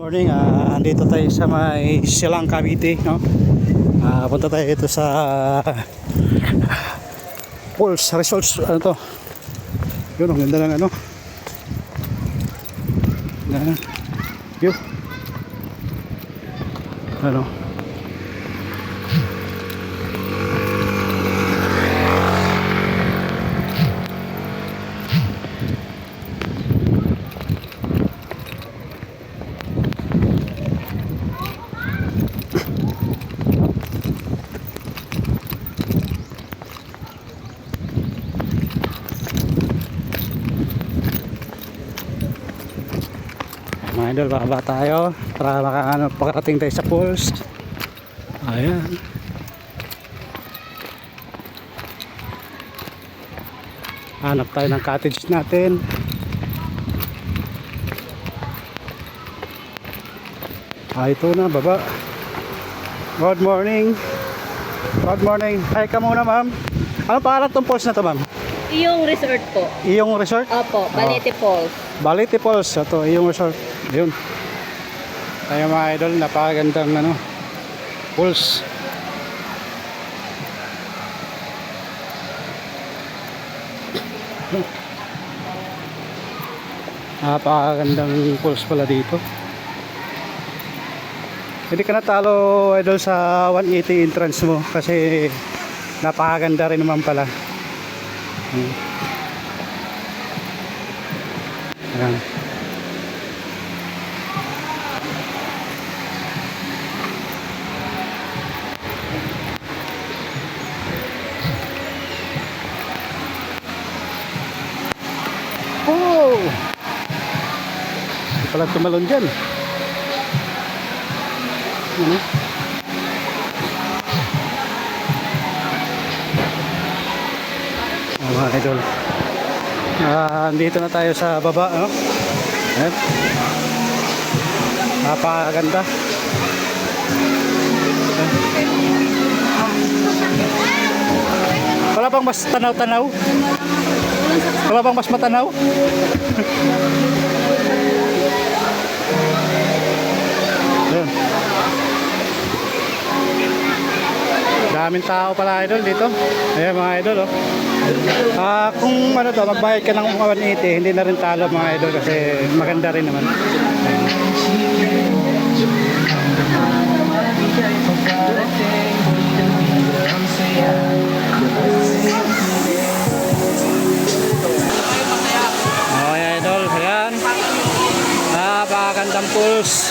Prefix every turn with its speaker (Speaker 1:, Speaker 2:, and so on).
Speaker 1: Morning, andito tayo sa may Silang Cavite, no? Punta tayo dito sa Pulse Resorts, ano to? Yun, ang ganda ng ano. Ganda. Yun. Ano? Mga idol, baba tayo para makarating tayo sa Pulse. Ayan. Hanap tayo ng cottage natin. Ito na, baba. Good morning. Good morning. Hi ka muna, ma'am. Ano pangalan tong Pulse na to, ma'am?
Speaker 2: Iyong resort po.
Speaker 1: Iyong Resort?
Speaker 2: Opo, Balete Falls.
Speaker 1: Balete Falls. Ito, Iyong Resort. Yun. Tayo mga idol, napakagandang ano, Pulse. Napakagandang Pulse pala dito. Hindi ka natalo idol sa 180 entrance mo kasi napakaganda rin naman pala. Ayan. Oh! Hindi pala tumalon dyan. Ano? Mga idol. Dito na tayo sa baba, no? Ayan. Napakaganda. Wala bang mas tanaw-tanaw? Wala bang mas matanaw? Ayan. Daming tao pala idol dito. Ayan mga idol, oh. Kung ano to, magbayad ka ng 180, hindi na rin talo mga idol kasi maganda rin naman. Okay idol, ayan. Napakagandang Pulse.